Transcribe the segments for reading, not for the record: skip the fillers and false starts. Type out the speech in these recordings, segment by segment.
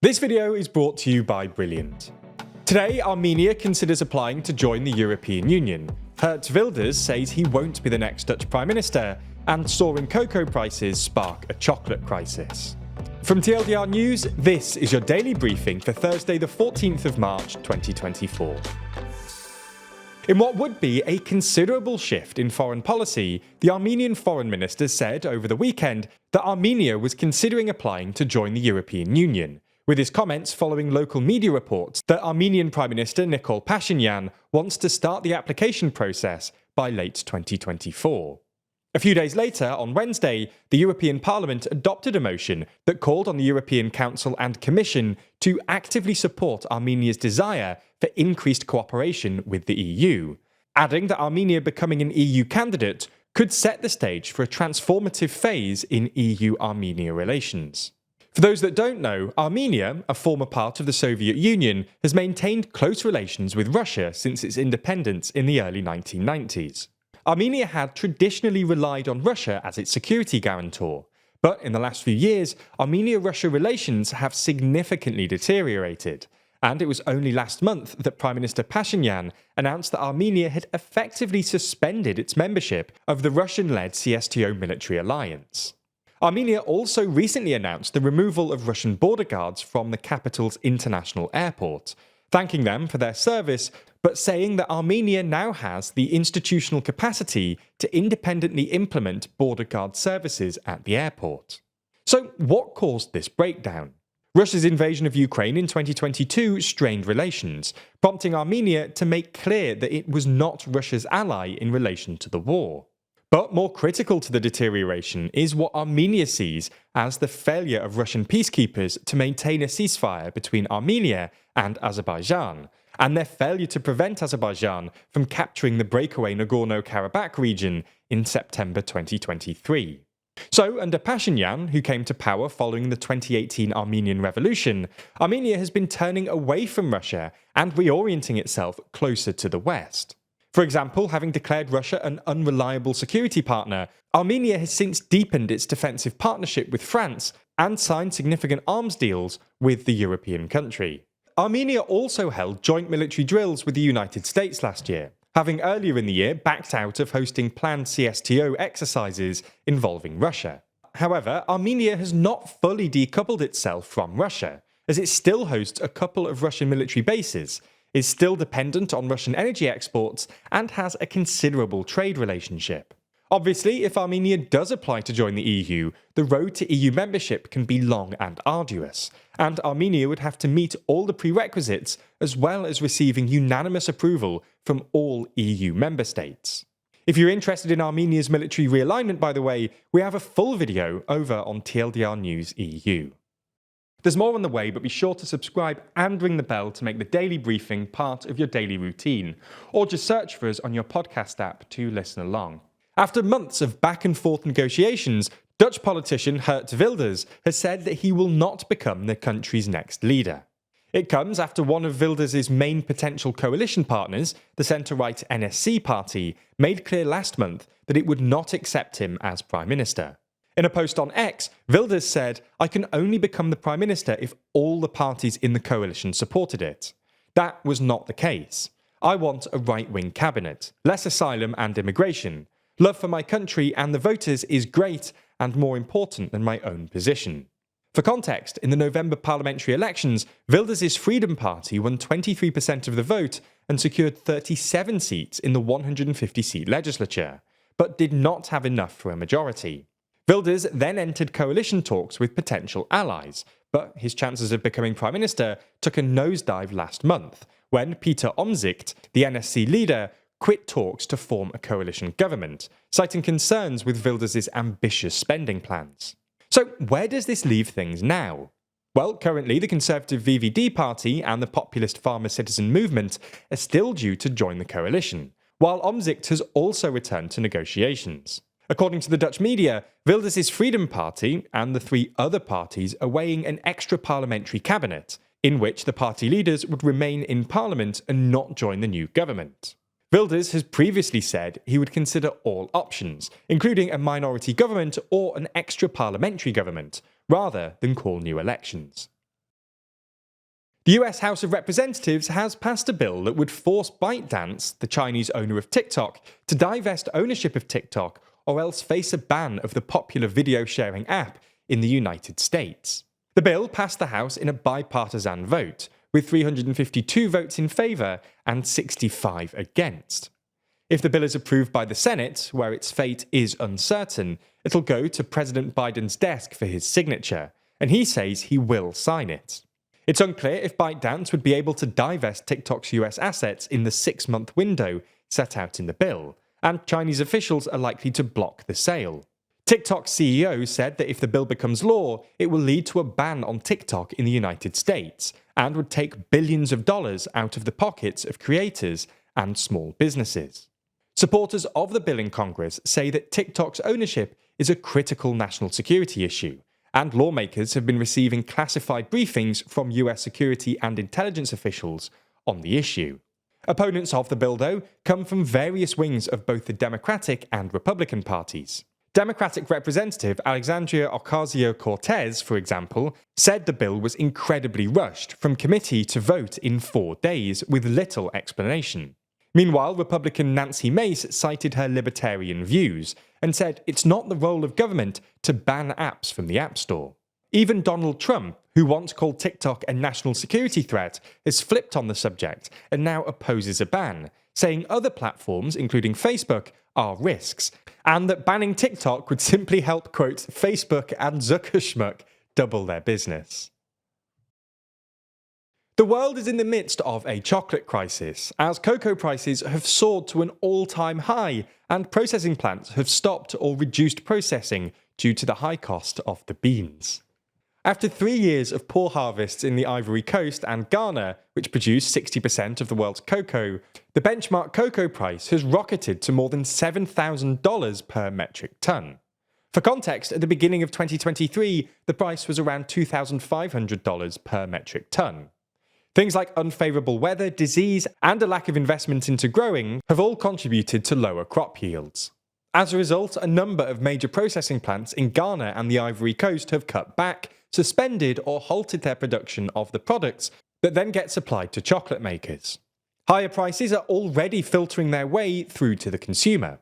This video is brought to you by Brilliant. Today, Armenia considers applying to join the European Union. Geert Wilders says he won't be the next Dutch Prime Minister, and soaring cocoa prices spark a chocolate crisis. From TLDR News, this is your daily briefing for Thursday the 14th of March 2024. In what would be a considerable shift in foreign policy, the Armenian foreign minister said over the weekend that Armenia was considering applying to join the European Union, with his comments following local media reports that Armenian Prime Minister Nikol Pashinyan wants to start the application process by late 2024. A few days later, on Wednesday, the European Parliament adopted a motion that called on the European Council and Commission to actively support Armenia's desire for increased cooperation with the EU, adding that Armenia becoming an EU candidate could set the stage for a transformative phase in EU-Armenia relations. For those that don't know, Armenia, a former part of the Soviet Union, has maintained close relations with Russia since its independence in the early 1990s. Armenia had traditionally relied on Russia as its security guarantor, but in the last few years, Armenia-Russia relations have significantly deteriorated, and it was only last month that Prime Minister Pashinyan announced that Armenia had effectively suspended its membership of the Russian-led CSTO military alliance. Armenia also recently announced the removal of Russian border guards from the capital's international airport, thanking them for their service, but saying that Armenia now has the institutional capacity to independently implement border guard services at the airport. So, what caused this breakdown? Russia's invasion of Ukraine in 2022 strained relations, prompting Armenia to make clear that it was not Russia's ally in relation to the war. But more critical to the deterioration is what Armenia sees as the failure of Russian peacekeepers to maintain a ceasefire between Armenia and Azerbaijan, and their failure to prevent Azerbaijan from capturing the breakaway Nagorno-Karabakh region in September 2023. So, under Pashinyan, who came to power following the 2018 Armenian Revolution, Armenia has been turning away from Russia and reorienting itself closer to the West. For example, having declared Russia an unreliable security partner, Armenia has since deepened its defensive partnership with France and signed significant arms deals with the European country. Armenia also held joint military drills with the United States last year, having earlier in the year backed out of hosting planned CSTO exercises involving Russia. However, Armenia has not fully decoupled itself from Russia, as it still hosts a couple of Russian military bases, is still dependent on Russian energy exports, and has a considerable trade relationship. Obviously, if Armenia does apply to join the EU, the road to EU membership can be long and arduous, and Armenia would have to meet all the prerequisites as well as receiving unanimous approval from all EU member states. If you're interested in Armenia's military realignment, by the way, we have a full video over on TLDR News EU. There's more on the way, but be sure to subscribe and ring the bell to make the daily briefing part of your daily routine, or just search for us on your podcast app to listen along. After months of back and forth negotiations, Dutch politician Geert Wilders has said that he will not become the country's next leader. It comes after one of Wilders' main potential coalition partners, the centre-right NSC party, made clear last month that it would not accept him as Prime Minister. In a post on X, Wilders said, "I can only become the Prime Minister if all the parties in the coalition supported it. That was not the case. I want a right-wing cabinet, less asylum and immigration. Love for my country and the voters is great and more important than my own position." For context, in the November parliamentary elections, Wilders' Freedom Party won 23% of the vote and secured 37 seats in the 150-seat legislature, but did not have enough for a majority. Wilders then entered coalition talks with potential allies, but his chances of becoming Prime Minister took a nosedive last month, when Peter Omtzigt, the NSC leader, quit talks to form a coalition government, citing concerns with Wilders' ambitious spending plans. So where does this leave things now? Well, currently the Conservative VVD party and the populist Farmer Citizen movement are still due to join the coalition, while Omtzigt has also returned to negotiations. According to the Dutch media, Wilders' Freedom Party and the three other parties are weighing an extra parliamentary cabinet, in which the party leaders would remain in parliament and not join the new government. Wilders has previously said he would consider all options, including a minority government or an extra parliamentary government, rather than call new elections. The US House of Representatives has passed a bill that would force ByteDance, the Chinese owner of TikTok, to divest ownership of TikTok or else face a ban of the popular video sharing app in the United States. The bill passed the House in a bipartisan vote, with 352 votes in favour and 65 against. If the bill is approved by the Senate, where its fate is uncertain, it'll go to President Biden's desk for his signature, and he says he will sign it. It's unclear if ByteDance would be able to divest TikTok's US assets in the 6-month window set out in the bill, and Chinese officials are likely to block the sale. TikTok's CEO said that if the bill becomes law, it will lead to a ban on TikTok in the United States, and would take billions of dollars out of the pockets of creators and small businesses. Supporters of the bill in Congress say that TikTok's ownership is a critical national security issue, and lawmakers have been receiving classified briefings from US security and intelligence officials on the issue. Opponents of the bill, though, come from various wings of both the Democratic and Republican parties. Democratic Representative Alexandria Ocasio-Cortez, for example, said the bill was incredibly rushed from committee to vote in 4 days with little explanation. Meanwhile, Republican Nancy Mace cited her libertarian views and said it's not the role of government to ban apps from the App Store. Even Donald Trump, who once called TikTok a national security threat, has flipped on the subject and now opposes a ban, saying other platforms, including Facebook, are risks, and that banning TikTok would simply help, quote, Facebook and Zuckerschmuck double their business. The world is in the midst of a chocolate crisis, as cocoa prices have soared to an all-time high, and processing plants have stopped or reduced processing due to the high cost of the beans. After 3 years of poor harvests in the Ivory Coast and Ghana, which produce 60% of the world's cocoa, the benchmark cocoa price has rocketed to more than $7,000 per metric ton. For context, at the beginning of 2023, the price was around $2,500 per metric ton. Things like unfavourable weather, disease, and a lack of investment into growing have all contributed to lower crop yields. As a result, a number of major processing plants in Ghana and the Ivory Coast have cut back, suspended or halted their production of the products that then get supplied to chocolate makers. Higher prices are already filtering their way through to the consumer.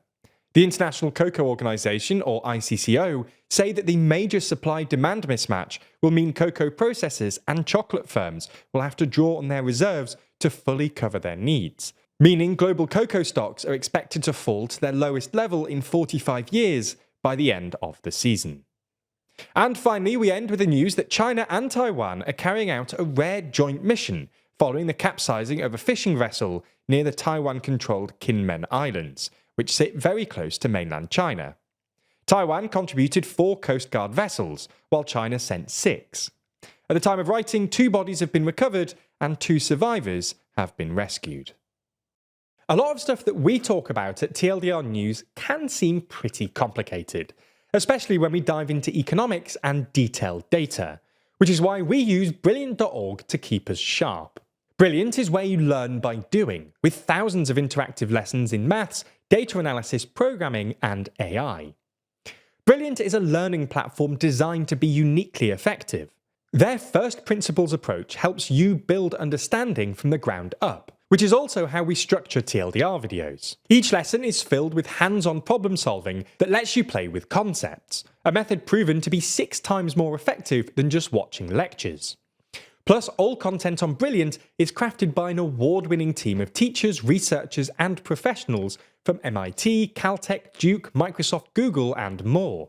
The International Cocoa Organization, or ICCO, say that the major supply-demand mismatch will mean cocoa processors and chocolate firms will have to draw on their reserves to fully cover their needs, meaning global cocoa stocks are expected to fall to their lowest level in 45 years by the end of the season. And finally, we end with the news that China and Taiwan are carrying out a rare joint mission following the capsizing of a fishing vessel near the Taiwan-controlled Kinmen Islands, which sit very close to mainland China. Taiwan contributed 4 Coast Guard vessels, while China sent 6. At the time of writing, 2 bodies have been recovered and 2 survivors have been rescued. A lot of stuff that we talk about at TLDR News can seem pretty complicated, especially when we dive into economics and detailed data, which is why we use Brilliant.org to keep us sharp. Brilliant is where you learn by doing, with thousands of interactive lessons in maths, data analysis, programming, and AI. Brilliant is a learning platform designed to be uniquely effective. Their first principles approach helps you build understanding from the ground up, which is also how we structure TLDR videos. Each lesson is filled with hands-on problem solving that lets you play with concepts, a method proven to be 6 times more effective than just watching lectures. Plus, all content on Brilliant is crafted by an award-winning team of teachers, researchers, and professionals from MIT, Caltech, Duke, Microsoft, Google, and more.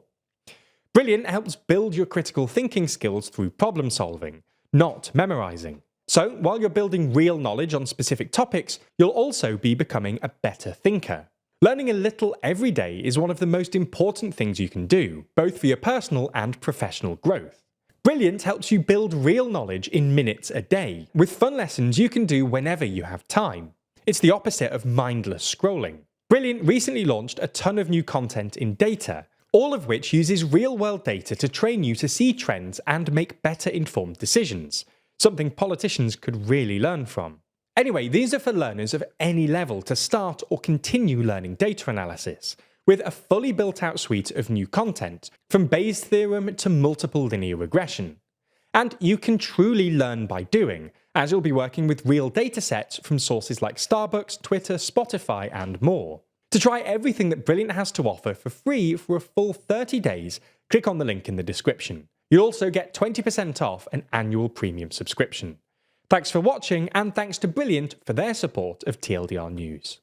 Brilliant helps build your critical thinking skills through problem solving, not memorizing. So, while you're building real knowledge on specific topics, you'll also be becoming a better thinker. Learning a little every day is one of the most important things you can do, both for your personal and professional growth. Brilliant helps you build real knowledge in minutes a day, with fun lessons you can do whenever you have time. It's the opposite of mindless scrolling. Brilliant recently launched a ton of new content in data, all of which uses real-world data to train you to see trends and make better informed decisions, something politicians could really learn from. Anyway, these are for learners of any level to start or continue learning data analysis, with a fully built-out suite of new content, from Bayes' theorem to multiple linear regression. And you can truly learn by doing, as you'll be working with real datasets from sources like Starbucks, Twitter, Spotify, and more. To try everything that Brilliant has to offer for free for a full 30 days, click on the link in the description. You'll also get 20% off an annual premium subscription. Thanks for watching, and thanks to Brilliant for their support of TLDR News.